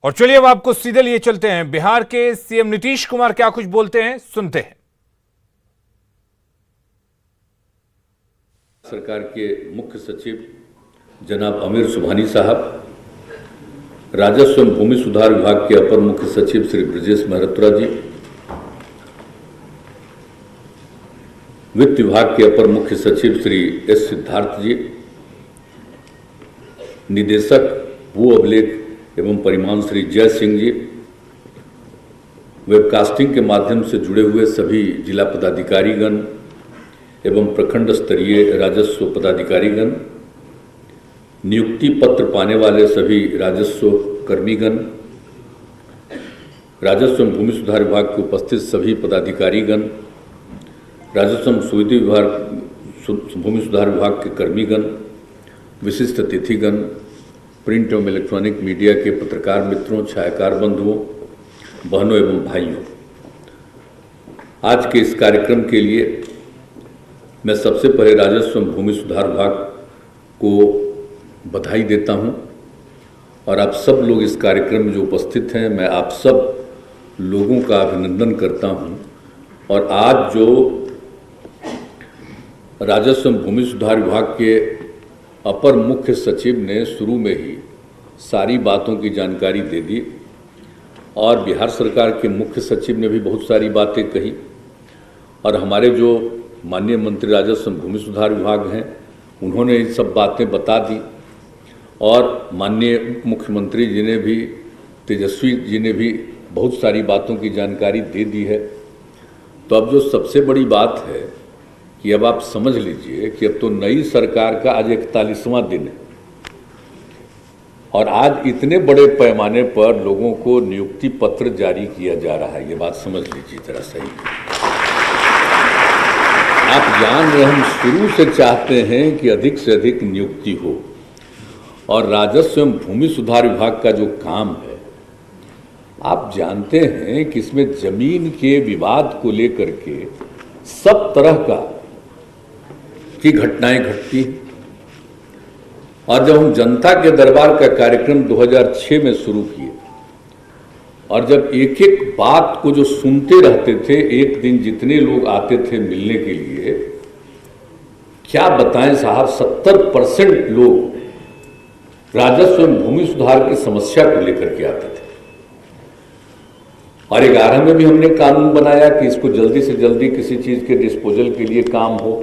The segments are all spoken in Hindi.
और चलिए अब आपको सीधे लिए चलते हैं। बिहार के सीएम नीतीश कुमार क्या कुछ बोलते हैं, सुनते हैं। सरकार के मुख्य सचिव जनाब आमिर सुबहानी साहब, राजस्व एवं भूमि सुधार विभाग के अपर मुख्य सचिव श्री ब्रजेश मेहरोत्रा जी, वित्त विभाग के अपर मुख्य सचिव श्री एस सिद्धार्थ जी, निदेशक भू अभिलेख एवं परिमाण श्री जय सिंह जी, वेबकास्टिंग के माध्यम से जुड़े हुए सभी जिला पदाधिकारीगण एवं प्रखंड स्तरीय राजस्व पदाधिकारीगण, नियुक्ति पत्र पाने वाले सभी राजस्व कर्मीगण, राजस्व एवं भूमि सुधार विभाग के उपस्थित सभी पदाधिकारीगण, राजस्व एवं सुविधा विभाग भूमि सुधार विभाग के कर्मीगण, विशिष्ट अतिथिगण, प्रिंट एवं इलेक्ट्रॉनिक मीडिया के पत्रकार मित्रों, छायाकार बंधुओं, बहनों एवं भाइयों, आज के इस कार्यक्रम के लिए मैं सबसे पहले राजस्व एवं भूमि सुधार विभाग को बधाई देता हूं और आप सब लोग इस कार्यक्रम में जो उपस्थित हैं, मैं आप सब लोगों का अभिनंदन करता हूं। और आज जो राजस्व एवं भूमि सुधार विभाग के अपर मुख्य सचिव ने शुरू में ही सारी बातों की जानकारी दे दी और बिहार सरकार के मुख्य सचिव ने भी बहुत सारी बातें कही और हमारे जो माननीय मंत्री राजस्व एवं भूमि सुधार विभाग हैं, उन्होंने ये सब बातें बता दी और माननीय उप मुख्यमंत्री जी ने भी, तेजस्वी जी ने भी बहुत सारी बातों की जानकारी दे दी है। तो अब जो सबसे बड़ी बात है कि अब आप समझ लीजिए कि अब तो नई सरकार का आज 41वां दिन है और आज इतने बड़े पैमाने पर लोगों को नियुक्ति पत्र जारी किया जा रहा है। ये बात समझ लीजिए जरा सही। आप जान रहे, हम शुरू से चाहते हैं कि अधिक से अधिक नियुक्ति हो और राजस्व एवं भूमि सुधार विभाग का जो काम है, आप जानते हैं कि इसमें जमीन के विवाद को लेकर के सब तरह का की घटनाएं घटती हैं। और जब हम जनता के दरबार का कार्यक्रम 2006 में शुरू किए और जब एक एक बात को जो सुनते रहते थे, एक दिन जितने लोग आते थे मिलने के लिए, क्या बताएं साहब, 70% लोग राजस्व एवं भूमि सुधार की समस्या को लेकर के आते थे। और 11 में भी हमने कानून बनाया कि इसको जल्दी से जल्दी किसी चीज के डिस्पोजल के लिए काम हो।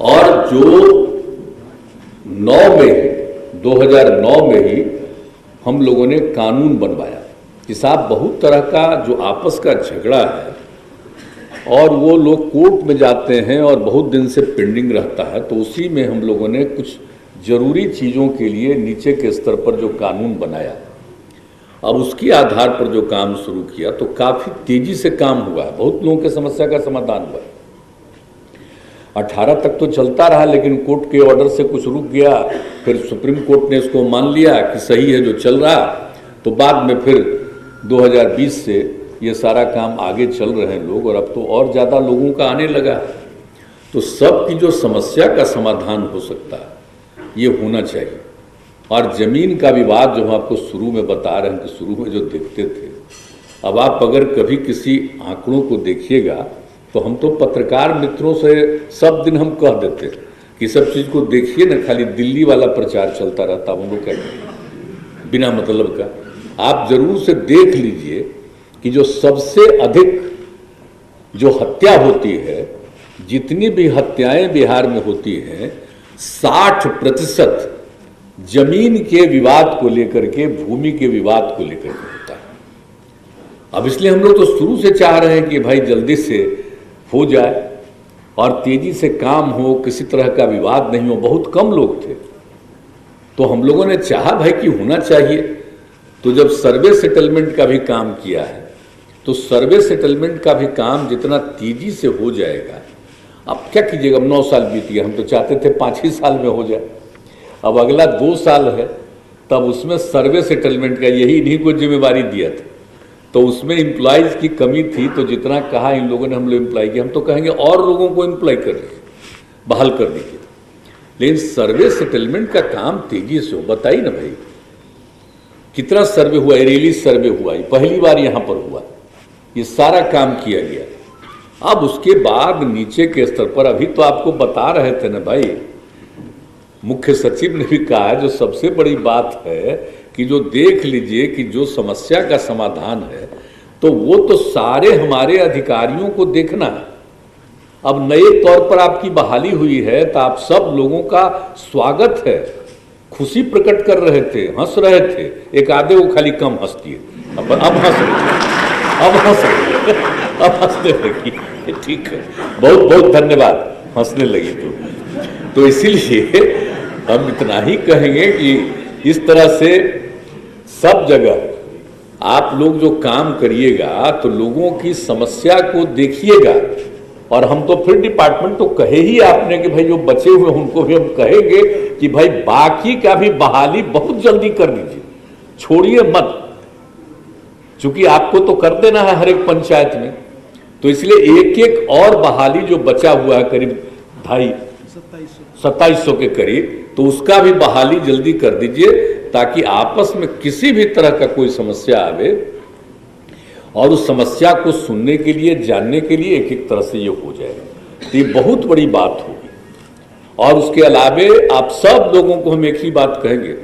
और जो 2009 में ही हम लोगों ने कानून बनवाया कि साहब बहुत तरह का जो आपस का झगड़ा है और वो लोग कोर्ट में जाते हैं और बहुत दिन से पेंडिंग रहता है, तो उसी में हम लोगों ने कुछ जरूरी चीज़ों के लिए नीचे के स्तर पर जो कानून बनाया, अब उसके आधार पर जो काम शुरू किया तो काफ़ी तेजी से काम हुआ है, बहुत लोगों के समस्या का समाधान हुआ है। 18 तक तो चलता रहा लेकिन कोर्ट के ऑर्डर से कुछ रुक गया, फिर सुप्रीम कोर्ट ने इसको मान लिया कि सही है जो चल रहा, तो बाद में फिर 2020 से ये सारा काम आगे चल रहे हैं लोग और अब तो और ज़्यादा लोगों का आने लगा। तो सबकी जो समस्या का समाधान हो सकता है ये होना चाहिए। और ज़मीन का विवाद जो हम आपको शुरू में बता रहे हैं कि शुरू में जो देखते थे, अब आप अगर कभी किसी आंकड़ों को देखिएगा तो हम तो पत्रकार मित्रों से सब दिन हम कह देते कि सब चीज़ को देखिए ना, खाली दिल्ली वाला प्रचार चलता रहता, हम लोग कहते हैं बिना मतलब का। आप जरूर से देख लीजिए कि जो सबसे अधिक जो हत्या होती है, जितनी भी हत्याएं बिहार में होती हैं, 60% जमीन के विवाद को लेकर के, भूमि के विवाद को लेकर के होता है। अब इसलिए हम लोग तो शुरू से चाह रहे हैं कि भाई जल्दी से हो जाए और तेजी से काम हो, किसी तरह का विवाद नहीं हो। बहुत कम लोग थे तो हम लोगों ने चाहा भाई कि होना चाहिए। तो जब सर्वे सेटलमेंट का भी काम किया है तो सर्वे सेटलमेंट का भी काम जितना तेजी से हो जाएगा, अब क्या कीजिएगा, अब 9 साल बीत गया, हम तो चाहते थे 5 ही साल में हो जाए, अब अगला 2 साल है, तब उसमें सर्वे सेटलमेंट का यही इन्हीं को जिम्मेवारी दिया था। तो उसमें एम्प्लॉयज़ की कमी थी, तो जितना कहा इन लोगों ने हम लोग एम्प्लॉय किया, हम तो कहेंगे और लोगों को एम्प्लॉय कर दीजिए, बहाल कर दीजिए, लेकिन सर्वे सेटलमेंट का काम तेजी से हो। बताइए ना भाई, कितना सर्वे हुआ, एरेली सर्वे हुआ, ये पहली बार यहाँ पर हुआ, ये सारा काम किया गया। अब उसके बाद नीचे के स्तर पर, अभी तो आपको बता रहे थे ना भाई, मुख्य सचिव ने भी कहा जो सबसे बड़ी बात है कि जो देख लीजिए कि जो समस्या का समाधान है तो वो तो सारे हमारे अधिकारियों को देखना है। अब नए तौर पर आपकी बहाली हुई है तो आप सब लोगों का स्वागत है, खुशी प्रकट कर रहे थे, हंस रहे थे। एक आधे वो खाली कम हंसती है, अब हंस रही, अब हंस रही, अब हंसने लगी, ठीक है, बहुत बहुत धन्यवाद, हंसने लगी तो इसीलिए हम इतना ही कहेंगे कि इस तरह से सब जगह आप लोग जो काम करिएगा तो लोगों की समस्या को देखिएगा। और हम तो फिर डिपार्टमेंट तो कहे ही आपने कि भाई जो बचे हुए उनको भी हम कहेंगे कि भाई बाकी का भी बहाली बहुत जल्दी कर दीजिए, छोड़िए मत, चूंकि आपको तो कर देना है हर एक पंचायत में। तो इसलिए एक एक और बहाली जो बचा हुआ है करीब 2700 के करीब, तो उसका भी बहाली जल्दी कर दीजिए ताकि आपस में किसी भी तरह का कोई समस्या आवे और उस समस्या को सुनने के लिए, जानने के लिए एक एक तरह से ये हो जाएगा। तो ये बहुत बड़ी बात होगी। और उसके अलावे आप सब लोगों को हम एक ही बात कहेंगे,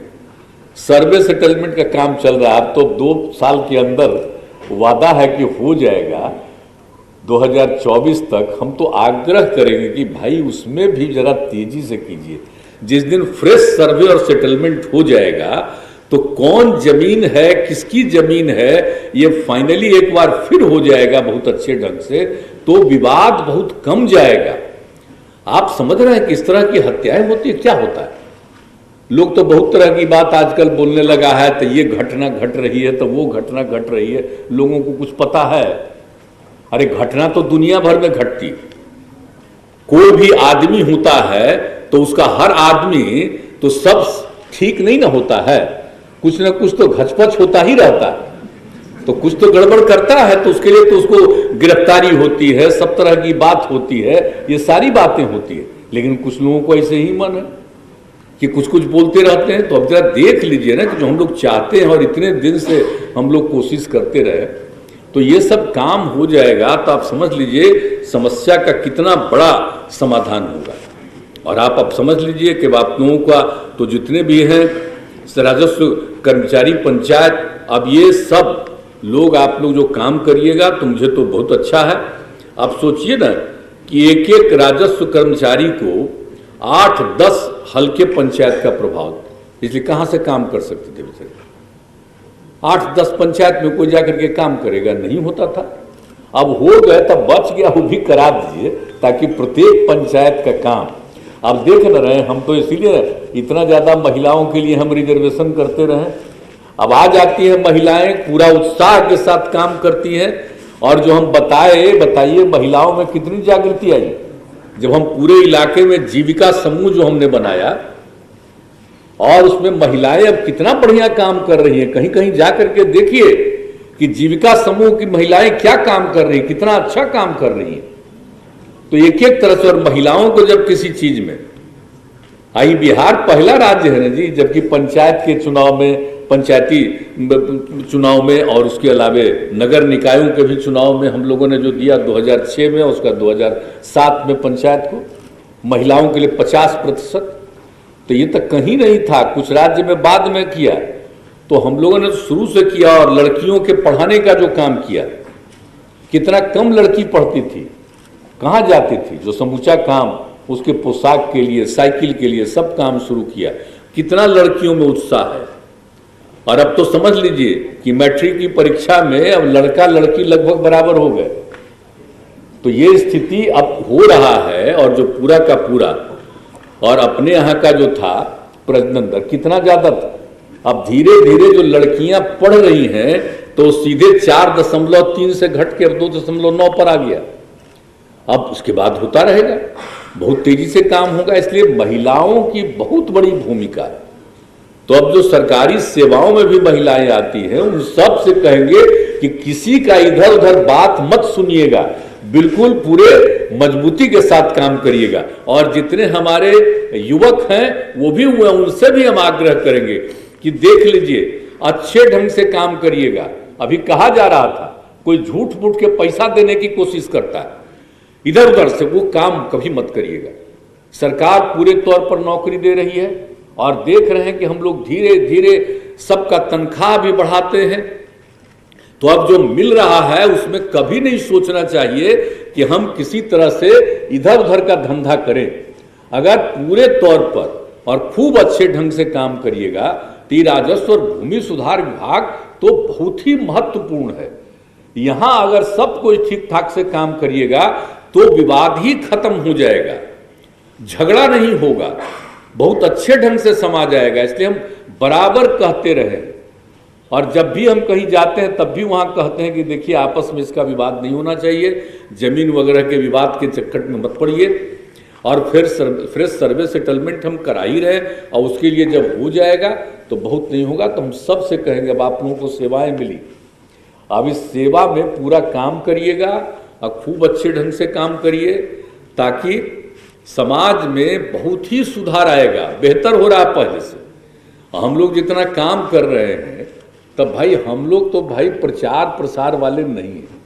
सर्वे सेटलमेंट का काम चल रहा है, अब तो 2 साल के अंदर वादा है कि हो जाएगा 2024 तक। हम तो आग्रह करेंगे कि भाई उसमें भी जरा तेजी से कीजिए। जिस दिन फ्रेश सर्वे और सेटलमेंट हो जाएगा तो कौन जमीन है, किसकी जमीन है, ये फाइनली एक बार फिर हो जाएगा बहुत अच्छे ढंग से, तो विवाद बहुत कम जाएगा। आप समझ रहे हैं किस तरह की हत्याएं होती है, क्या होता है। लोग तो बहुत तरह की बात आजकल बोलने लगा है, तो ये घटना घट रही है, तो वो घटना घट रही है, लोगों को कुछ पता है। अरे घटना तो दुनिया भर में घटती, कोई भी आदमी होता है तो उसका हर आदमी तो सब ठीक नहीं ना होता है, कुछ ना कुछ तो घचपच होता ही रहता है, तो कुछ तो गड़बड़ करता है, तो उसके लिए तो उसको गिरफ्तारी होती है, सब तरह की बात होती है, ये सारी बातें होती है। लेकिन कुछ लोगों को ऐसे ही मन है कि कुछ कुछ बोलते रहते हैं। तो अब जरा देख लीजिए ना कि जो हम लोग चाहते हैं और इतने दिन से हम लोग कोशिश करते रहे, तो ये सब काम हो जाएगा तो आप समझ लीजिए समस्या का कितना बड़ा समाधान होगा। और आप अब समझ लीजिए कि आप लोगों का तो जितने भी हैं राजस्व कर्मचारी पंचायत, अब ये सब लोग आप लोग जो काम करिएगा तो मुझे तो बहुत अच्छा है। आप सोचिए ना कि एक एक राजस्व कर्मचारी को 8-10 हल्के पंचायत का प्रभाव, इसलिए कहाँ से काम कर सकते थे बेचारे। 8-10 पंचायत में कोई जाकर के काम करेगा, नहीं होता था। अब हो गए तब बच गया, वो भी करा दीजिए ताकि प्रत्येक पंचायत का काम। आप देख न रहे, हम तो इसीलिए इतना ज़्यादा महिलाओं के लिए हम रिजर्वेशन करते रहे। अब आ जाती हैं महिलाएं, पूरा उत्साह के साथ काम करती हैं, और जो हम बताइए महिलाओं में कितनी जागृति आई जब हम पूरे इलाके में जीविका समूह जो हमने बनाया, और उसमें महिलाएं अब कितना बढ़िया काम कर रही हैं। कहीं कहीं जाकर के देखिए कि जीविका समूह की महिलाएं क्या काम कर रही हैं, कितना अच्छा काम कर रही हैं। तो एक एक तरह से, और महिलाओं को जब किसी चीज में आई, बिहार पहला राज्य है ना जी, जबकि पंचायत के चुनाव में, पंचायती चुनाव में और उसके अलावे नगर निकायों के भी चुनाव में हम लोगों ने जो दिया 2006 में, उसका 2007 में पंचायत को महिलाओं के लिए 50%, तो ये तक कहीं नहीं था, कुछ राज्य में बाद में किया। तो हम लोगों ने शुरू से किया, और लड़कियों के पढ़ाने का जो काम किया, कितना कम लड़की पढ़ती थी, कहाँ जाती थी, जो समूचा काम उसके पोशाक के लिए, साइकिल के लिए सब काम शुरू किया, कितना लड़कियों में उत्साह है। और अब तो समझ लीजिए कि मैट्रिक की परीक्षा में अब लड़का लड़की लगभग बराबर हो गए। तो ये स्थिति अब हो रहा है, और जो पूरा का पूरा, और अपने यहाँ का जो था प्रजनन दर कितना ज्यादा था, अब धीरे धीरे जो लड़कियां पढ़ रही हैं तो सीधे 4.3 से घट के 2.9 पर आ गया। अब उसके बाद होता रहेगा, बहुत तेजी से काम होगा। इसलिए महिलाओं की बहुत बड़ी भूमिका है। तो अब जो सरकारी सेवाओं में भी महिलाएं आती हैं, उन सब से कहेंगे कि किसी का इधर उधर बात मत सुनिएगा, बिल्कुल पूरे मजबूती के साथ काम करिएगा। और जितने हमारे युवक हैं वो भी हुए, उनसे भी हम आग्रह करेंगे कि देख लीजिए, अच्छे ढंग से काम करिएगा। अभी कहा जा रहा था कोई झूठ मूठ के पैसा देने की कोशिश करता है, इधर उधर से वो काम कभी मत करिएगा। सरकार पूरे तौर पर नौकरी दे रही है और देख रहे हैं कि हम लोग धीरे धीरे सबका तनख्वाह भी बढ़ाते हैं, तो अब जो मिल रहा है उसमें कभी नहीं सोचना चाहिए कि हम किसी तरह से इधर उधर का धंधा करें। अगर पूरे तौर पर और खूब अच्छे ढंग से काम करिएगा तो ये राजस्व और भूमि सुधार विभाग तो बहुत ही महत्वपूर्ण है। यहां अगर सब कुछ ठीक ठाक से काम करिएगा तो विवाद ही खत्म हो जाएगा, झगड़ा नहीं होगा, बहुत अच्छे ढंग से समा जाएगा। इसलिए हम बराबर कहते रहे और जब भी हम कहीं जाते हैं तब भी वहां कहते हैं कि देखिए आपस में इसका विवाद नहीं होना चाहिए, जमीन वगैरह के विवाद के चक्कर में मत पड़िए। और फिर फ्रेश सर्वे सेटलमेंट हम करा ही रहे और उसके लिए जब हो जाएगा तो बहुत नहीं होगा तो हम सब से कहेंगे अब आप लोगों को सेवाएं मिली, अब इस सेवा में पूरा काम करिएगा और खूब अच्छे ढंग से काम करिए ताकि समाज में बहुत ही सुधार आएगा, बेहतर हो रहा है पहले से। हम लोग जितना काम कर रहे हैं तब भाई हम लोग तो भाई प्रचार प्रसार वाले नहीं हैं।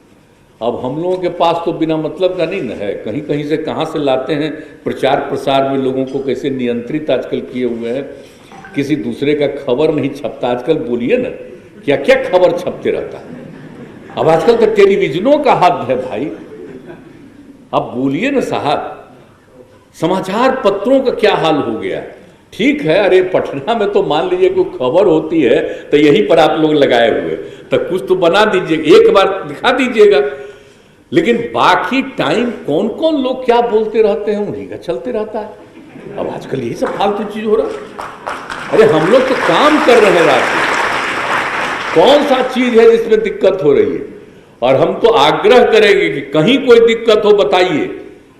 अब हम लोगों के पास तो बिना मतलब का नहीं न है, कहीं कहीं से कहाँ से लाते हैं प्रचार प्रसार में, लोगों को कैसे नियंत्रित आजकल किए हुए हैं, किसी दूसरे का खबर नहीं छपता। आजकल बोलिए ना क्या क्या खबर छपते रहता है। अब आजकल तो टेलीविजनों का हद है भाई, अब बोलिए ना साहब समाचार पत्रों का क्या हाल हो गया। ठीक है, अरे पटना में तो मान लीजिए कोई खबर होती है तो यहीं पर आप लोग लगाए हुए, तो कुछ तो बना दीजिए, एक बार दिखा दीजिएगा, लेकिन बाकी टाइम कौन कौन लोग क्या बोलते रहते हैं उन्हीं का चलते रहता है। अब आजकल यही सब फालतू चीज हो रहा है। अरे हम लोग तो काम कर रहे हैं रात में, कौन सा चीज है जिसमें दिक्कत हो रही है। और हम तो आग्रह करेंगे कि कहीं कोई दिक्कत हो बताइए,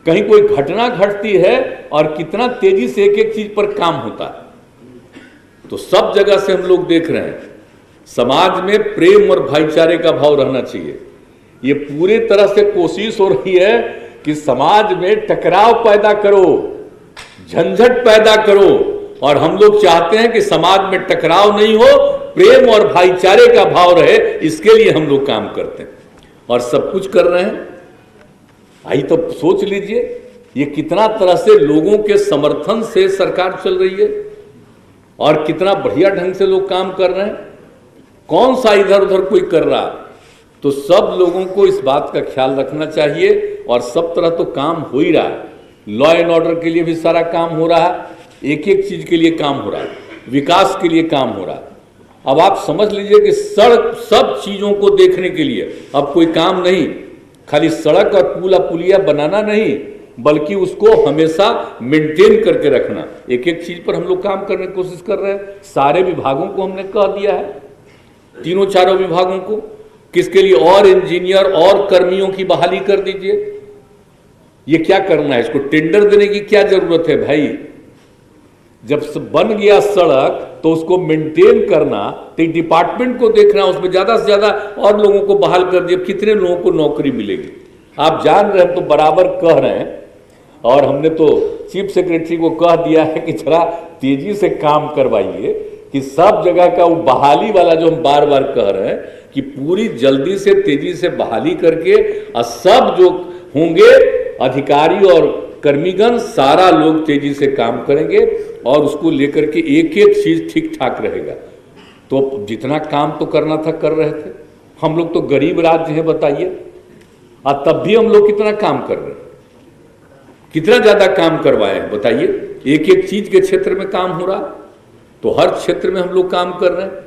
कहीं कोई घटना घटती है और कितना तेजी से एक एक चीज पर काम होता है। तो सब जगह से हम लोग देख रहे हैं समाज में प्रेम और भाईचारे का भाव रहना चाहिए। ये पूरी तरह से कोशिश हो रही है कि समाज में टकराव पैदा करो, झंझट पैदा करो, और हम लोग चाहते हैं कि समाज में टकराव नहीं हो, प्रेम और भाईचारे का भाव रहे। इसके लिए हम लोग काम करते हैं और सब कुछ कर रहे हैं। आई तो सोच लीजिए ये कितना तरह से लोगों के समर्थन से सरकार चल रही है और कितना बढ़िया ढंग से लोग काम कर रहे हैं। कौन सा इधर उधर कोई कर रहा, तो सब लोगों को इस बात का ख्याल रखना चाहिए। और सब तरह तो काम हो ही रहा है, लॉ एंड ऑर्डर के लिए भी सारा काम हो रहा है, एक एक चीज के लिए काम हो रहा है, विकास के लिए काम हो रहा है। अब आप समझ लीजिए कि सड़क सब चीजों को देखने के लिए अब कोई काम नहीं, खाली सड़क और पुल पुलिया बनाना नहीं, बल्कि उसको हमेशा मेंटेन करके रखना। एक एक चीज पर हम लोग काम करने की कोशिश कर रहे हैं। सारे विभागों को हमने कह दिया है, तीनों चारों विभागों को, किसके लिए और इंजीनियर और कर्मियों की बहाली कर दीजिए। ये क्या करना है, इसको टेंडर देने की क्या जरूरत है भाई। जब बन गया सड़क तो उसको मेंटेन करना, तो डिपार्टमेंट को देखना, उसमें ज्यादा से ज्यादा और लोगों को बहाल कर दिए, कितने लोगों को नौकरी मिलेगी। आप जान रहे हैं, हम तो बराबर कह रहे हैं और हमने तो चीफ सेक्रेटरी को कह दिया है कि जरा तेजी से काम करवाइए कि सब जगह का वो बहाली वाला जो हम बार बार कह रहे हैं कि पूरी जल्दी से तेजी से बहाली करके और सब जो होंगे अधिकारी और कर्मीगण सारा लोग तेजी से काम करेंगे और उसको लेकर के एक एक चीज ठीक ठाक रहेगा। तो जितना काम तो करना था कर रहे थे। हम लोग तो गरीब राज्य हैं बताइए, और तब भी हम लोग कितना काम कर रहे हैं, कितना ज्यादा काम करवाए हैं बताइए। एक एक चीज के क्षेत्र में काम हो रहा, तो हर क्षेत्र में हम लोग काम कर रहे हैं।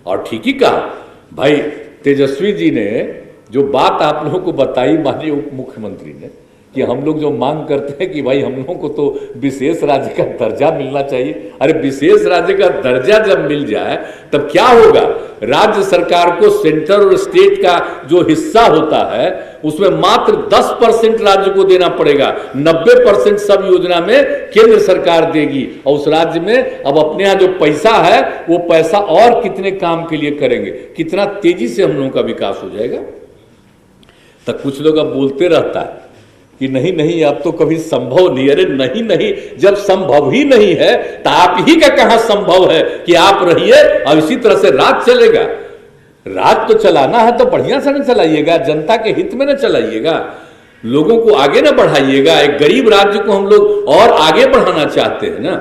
और ठीक ही कहा भाई तेजस्वी जी ने, जो बात आप लोगों को बताई माननीय उप मुख्यमंत्री ने, कि हम लोग जो मांग करते हैं कि भाई हम लोगों को तो विशेष राज्य का दर्जा मिलना चाहिए। अरे विशेष राज्य का दर्जा जब मिल जाए तब क्या होगा, राज्य सरकार को सेंटर और स्टेट का जो हिस्सा होता है उसमें मात्र 10% राज्य को देना पड़ेगा, 90% सब योजना में केंद्र सरकार देगी। और उस राज्य में अब अपने यहाँ जो पैसा है वो पैसा और कितने काम के लिए करेंगे, कितना तेजी से हम लोगों का विकास हो जाएगा। तो कुछ लोग अब बोलते रहता है कि नहीं नहीं अब तो कभी संभव नहीं। अरे नहीं नहीं, जब संभव ही नहीं है तो आप ही का कहां संभव है कि आप रहिए और इसी तरह से राज चलेगा। राज तो चलाना है तो बढ़िया से न चलाइएगा, जनता के हित में न चलाइएगा, लोगों को आगे न बढ़ाइएगा। एक गरीब राज्य को हम लोग और आगे बढ़ाना चाहते हैं ना,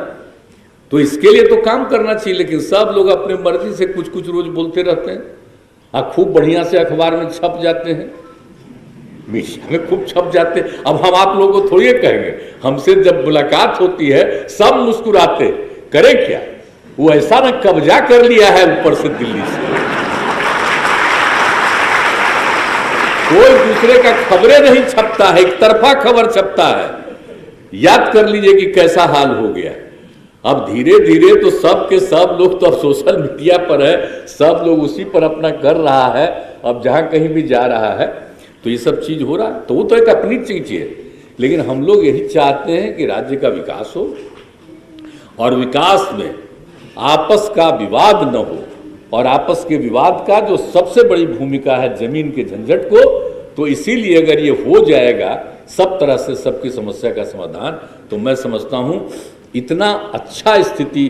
तो इसके लिए तो काम करना चाहिए। लेकिन सब लोग अपने मर्जी से कुछ कुछ रोज बोलते रहते हैं, खूब बढ़िया से अखबार में छप जाते हैं, मीडिया में खूब छप जाते हैं। अब हम आप लोगों को थोड़ी कहेंगे, हमसे जब मुलाकात होती है सब मुस्कुराते, करें क्या? वो ऐसा ना कब्जा कर लिया है ऊपर से दिल्ली से, कोई दूसरे का खबरें नहीं छपता है, एक तरफा खबर छपता है। याद कर लीजिए कि कैसा हाल हो गया। अब धीरे धीरे तो सब के सब लोग तो अब सोशल मीडिया पर है, सब लोग उसी पर अपना कर रहा है। अब जहां कहीं भी जा रहा है तो ये सब चीज हो रहा है, तो वो तो एक अपनी चीज है। लेकिन हम लोग यही चाहते हैं कि राज्य का विकास हो और विकास में आपस का विवाद न हो, और आपस के विवाद का जो सबसे बड़ी भूमिका है जमीन के झंझट को, तो इसीलिए अगर ये हो जाएगा सब तरह से सबकी समस्या का समाधान, तो मैं समझता हूं इतना अच्छा स्थिति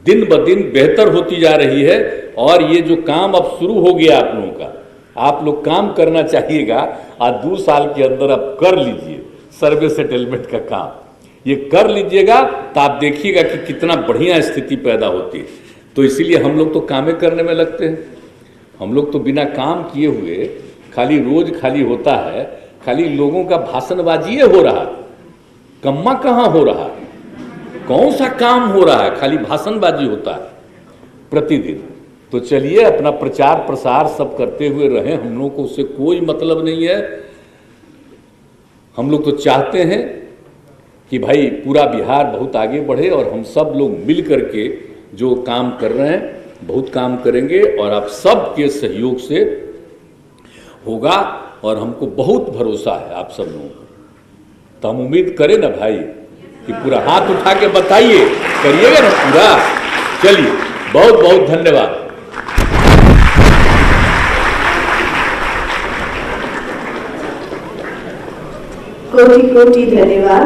दिन ब दिन बेहतर होती जा रही है। और ये जो काम अब शुरू हो गया आप लोगों का, आप लोग काम करना चाहिएगा, आज 2 साल के अंदर अब कर लीजिए सर्वे सेटलमेंट का काम, ये कर लीजिएगा तो आप देखिएगा कि कितना बढ़िया स्थिति पैदा होती है। तो इसीलिए हम लोग तो कामें करने में लगते हैं, हम लोग तो बिना काम किए हुए खाली रोज खाली होता है, खाली लोगों का भाषणबाजी हो रहा, कम्मा कहाँ हो रहा, कौन सा काम हो रहा है, खाली भाषणबाजी होता है प्रतिदिन। तो चलिए अपना प्रचार प्रसार सब करते हुए रहें, हम लोगों को उससे कोई मतलब नहीं है। हम लोग तो चाहते हैं कि भाई पूरा बिहार बहुत आगे बढ़े, और हम सब लोग मिल करके जो काम कर रहे हैं बहुत काम करेंगे, और आप सब के सहयोग से होगा, और हमको बहुत भरोसा है आप सब लोगों पर। तो हम उम्मीद करें ना भाई कि पूरा हाथ उठा के बताइए, करिएगा ना पूरा। चलिए बहुत बहुत धन्यवाद। कोटि कोटि धन्यवाद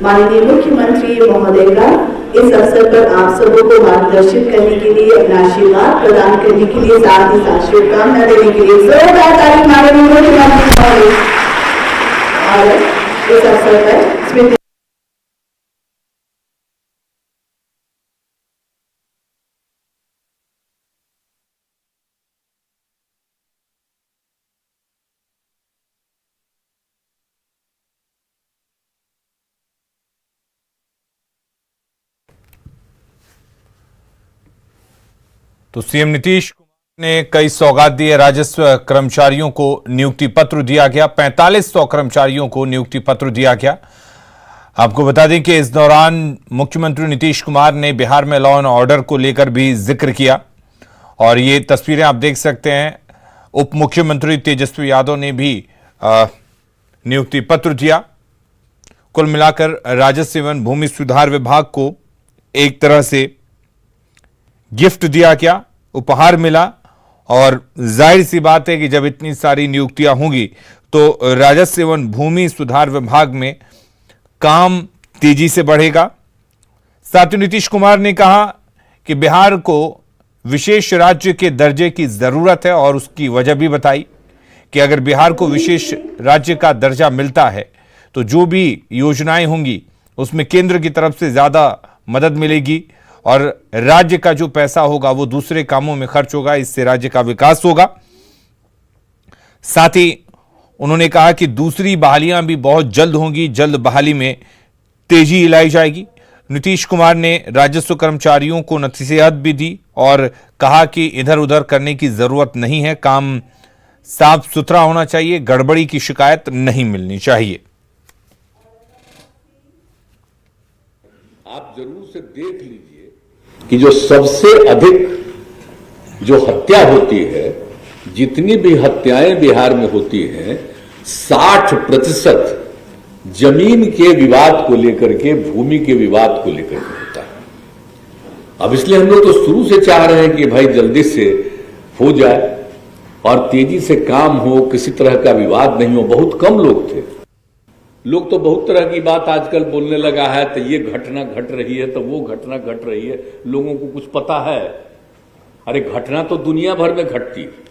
माननीय मुख्यमंत्री महोदय का इस अवसर पर आप सबों को मार्गदर्शित करने के लिए, अपना आशीर्वाद प्रदान करने के लिए, साथ ही साथ शुभकामना देने के लिए जोरदार ताली माननीय मुख्यमंत्री महोदय। और इस अवसर पर स्मृति तो सीएम नीतीश कुमार ने कई सौगात दिए, राजस्व कर्मचारियों को नियुक्ति पत्र दिया गया, 4500 कर्मचारियों को नियुक्ति पत्र दिया गया। आपको बता दें कि इस दौरान मुख्यमंत्री नीतीश कुमार ने बिहार में लॉ एंड ऑर्डर को लेकर भी जिक्र किया, और ये तस्वीरें आप देख सकते हैं। उप मुख्यमंत्री तेजस्वी यादव ने भी नियुक्ति पत्र दिया। कुल मिलाकर राजस्व एवं भूमि सुधार विभाग को एक तरह से गिफ्ट दिया गया, उपहार मिला। और जाहिर सी बात है कि जब इतनी सारी नियुक्तियां होंगी तो राजस्व एवं भूमि सुधार विभाग में काम तेजी से बढ़ेगा। साथ ही नीतीश कुमार ने कहा कि बिहार को विशेष राज्य के दर्जे की जरूरत है, और उसकी वजह भी बताई कि अगर बिहार को विशेष राज्य का दर्जा मिलता है तो जो भी योजनाएं होंगी उसमें केंद्र की तरफ से ज्यादा मदद मिलेगी, और राज्य का जो पैसा होगा वो दूसरे कामों में खर्च होगा, इससे राज्य का विकास होगा। साथ ही उन्होंने कहा कि दूसरी बहालियां भी बहुत जल्द होंगी, जल्द बहाली में तेजी लाई जाएगी। नीतीश कुमार ने राजस्व कर्मचारियों को नसीहत भी दी और कहा कि इधर उधर करने की जरूरत नहीं है, काम साफ सुथरा होना चाहिए, गड़बड़ी की शिकायत नहीं मिलनी चाहिए। आप जरूर से देख लीजिए कि जो सबसे अधिक जो हत्या होती है, जितनी भी हत्याएं बिहार में होती हैं, 60% जमीन के विवाद को लेकर के, भूमि के विवाद को लेकर के होता है। अब इसलिए हम लोग तो शुरू से चाह रहे हैं कि भाई जल्दी से हो जाए और तेजी से काम हो, किसी तरह का विवाद नहीं हो। बहुत कम लोग थे, लोग तो बहुत तरह की बात आजकल बोलने लगा है, तो ये घटना घट रही है, तो वो घटना घट रही है। लोगों को कुछ पता है? अरे घटना तो दुनिया भर में घटती है।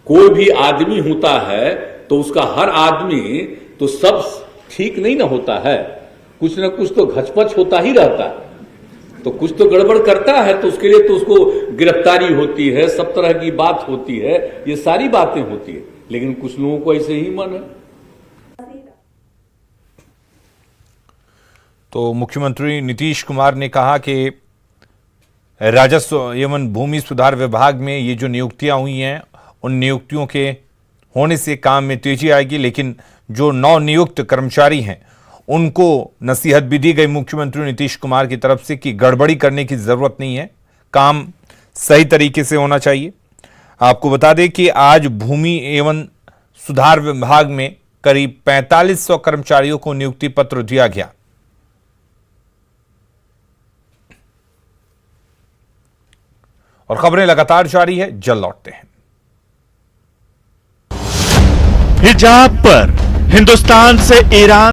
कोई भी आदमी होता है तो उसका हर आदमी तो सब ठीक नहीं ना होता है, कुछ ना कुछ तो घचपच होता ही रहता है। तो कुछ तो गड़बड़ करता है, तो उसके लिए तो उसको गिरफ्तारी होती है, सब तरह की बात होती है, ये सारी बातें होती है। लेकिन कुछ लोगों को ऐसे ही मन है। तो मुख्यमंत्री नीतीश कुमार ने कहा कि राजस्व एवं भूमि सुधार विभाग में ये जो नियुक्तियां हुई हैं, उन नियुक्तियों के होने से काम में तेजी आएगी। लेकिन जो नवनियुक्त कर्मचारी हैं उनको नसीहत भी दी गई मुख्यमंत्री नीतीश कुमार की तरफ से कि गड़बड़ी करने की जरूरत नहीं है, काम सही तरीके से होना चाहिए। आपको बता दें कि आज भूमि एवं सुधार विभाग में करीब 4500 कर्मचारियों को नियुक्ति पत्र दिया गया। और खबरें लगातार जारी है, जल्द लौटते हैं। हिजाब पर हिंदुस्तान से ईरान